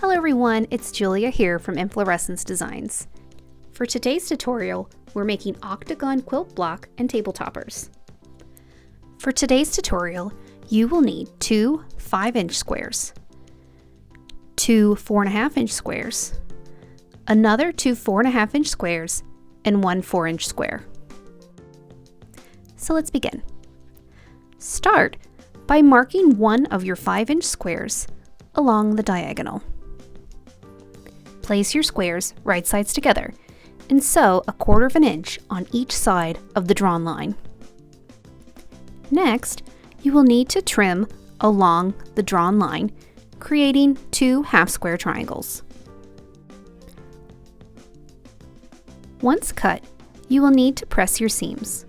Hello everyone, it's Julia here from Inflorescence Designs. For today's tutorial, we're making Octagon Quilt Block and table toppers. For today's tutorial, you will need two 5-inch squares, two 4.5-inch squares, another two 4.5-inch squares, and one 4-inch square. So let's begin. Start by marking one of your 5-inch squares along the diagonal. Place your squares right sides together and sew 1/4 inch on each side of the drawn line. Next, you will need to trim along the drawn line, creating two half-square triangles. Once cut, you will need to press your seams.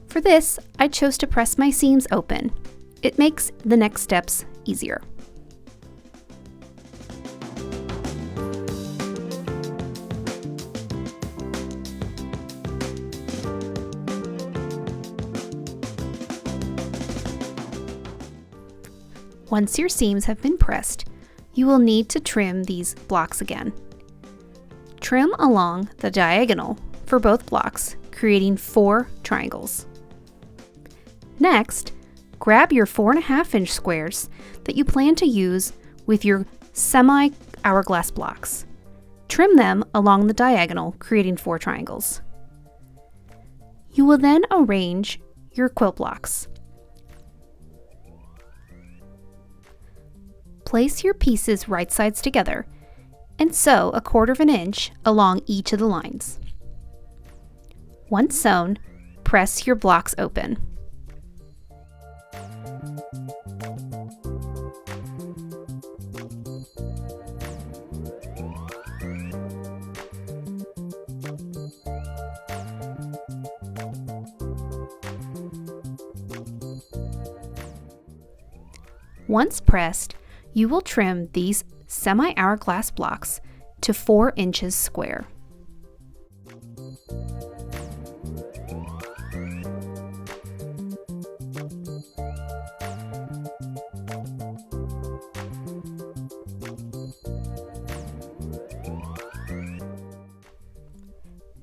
For this, I chose to press my seams open. It makes the next steps easier. Once your seams have been pressed, you will need to trim these blocks again. Trim along the diagonal for both blocks, creating 4 triangles. Next, grab your 4.5-inch squares that you plan to use with your semi-hourglass blocks. Trim them along the diagonal, creating 4 triangles. You will then arrange your quilt blocks. Place your pieces right sides together and sew 1/4 inch along each of the lines. Once sewn, press your blocks open. Once pressed, you will trim these semi-hourglass blocks to 4 inches square.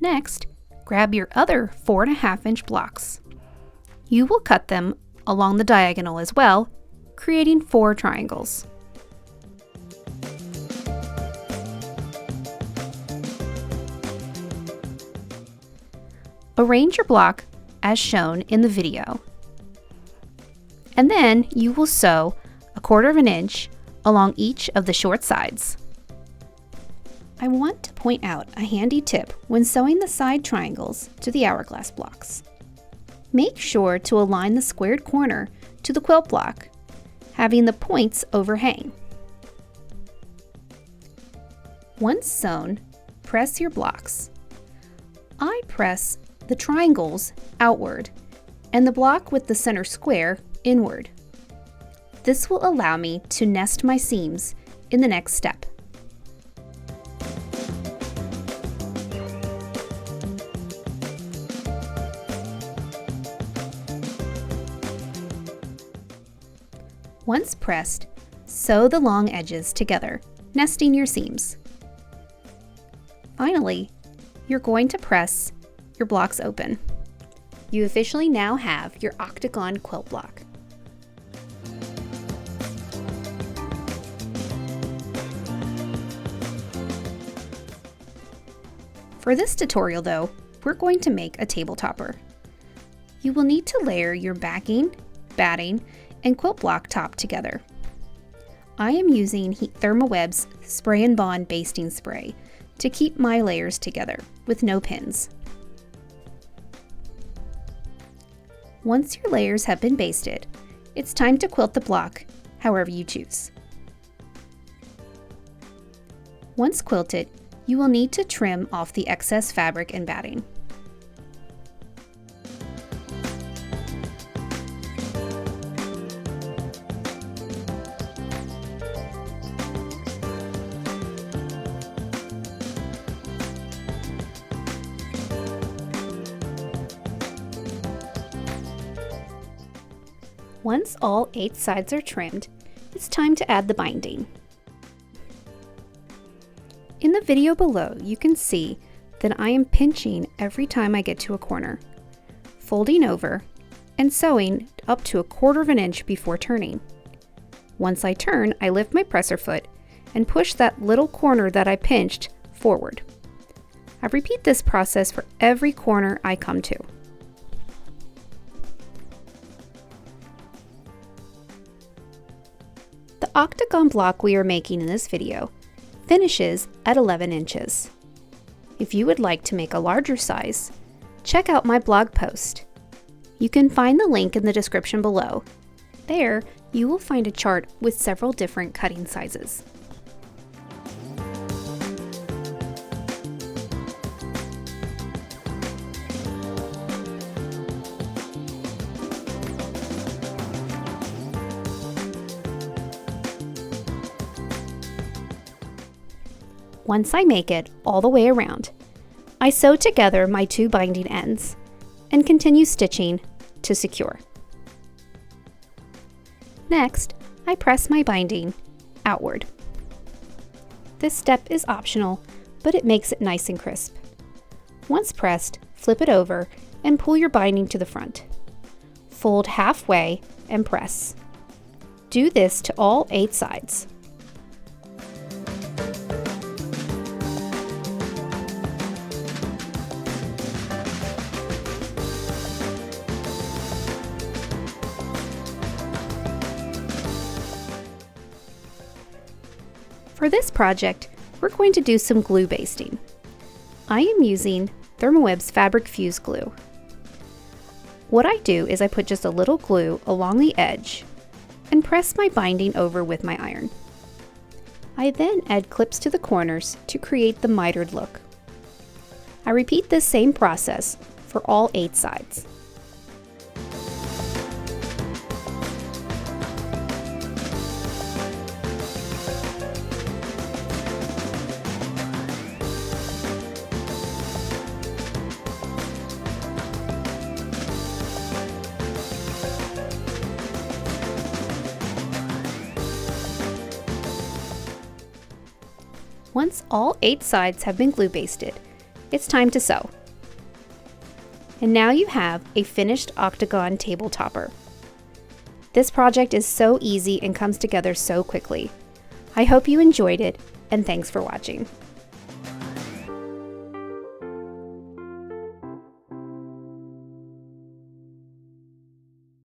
Next, grab your other 4.5-inch blocks. You will cut them along the diagonal as well, creating 4 triangles. Arrange your block as shown in the video. And then you will sew 1/4 inch along each of the short sides. I want to point out a handy tip when sewing the side triangles to the hourglass blocks. Make sure to align the squared corner to the quilt block, having the points overhang. Once sewn, press your blocks. I press the triangles outward and the block with the center square inward. This will allow me to nest my seams in the next step. Once pressed, sew the long edges together, nesting your seams. Finally, you're going to press your blocks open. You officially now have your Octagon quilt block. For this tutorial though, we're going to make a table topper. You will need to layer your backing, batting, and quilt block top together. I am using Thermoweb's SpraynBond basting spray to keep my layers together with no pins. Once your layers have been basted, it's time to quilt the block however you choose. Once quilted, you will need to trim off the excess fabric and batting. Once all 8 sides are trimmed, it's time to add the binding. In the video below, you can see that I am pinching every time I get to a corner, folding over, and sewing up to 1/4 inch before turning. Once I turn, I lift my presser foot and push that little corner that I pinched forward. I repeat this process for every corner I come to. The octagon block we are making in this video finishes at 11 inches. If you would like to make a larger size, check out my blog post. You can find the link in the description below. There, you will find a chart with several different cutting sizes. Once I make it all the way around, I sew together my 2 binding ends and continue stitching to secure. Next, I press my binding outward. This step is optional, but it makes it nice and crisp. Once pressed, flip it over and pull your binding to the front. Fold halfway and press. Do this to all 8 sides. For this project, we're going to do some glue basting. I am using Thermoweb's Fabric Fuse Glue. What I do is I put just a little glue along the edge and press my binding over with my iron. I then add clips to the corners to create the mitered look. I repeat this same process for all 8 sides. Once all 8 sides have been glue basted, it's time to sew. And now you have a finished octagon table topper. This project is so easy and comes together so quickly. I hope you enjoyed it, and thanks for watching.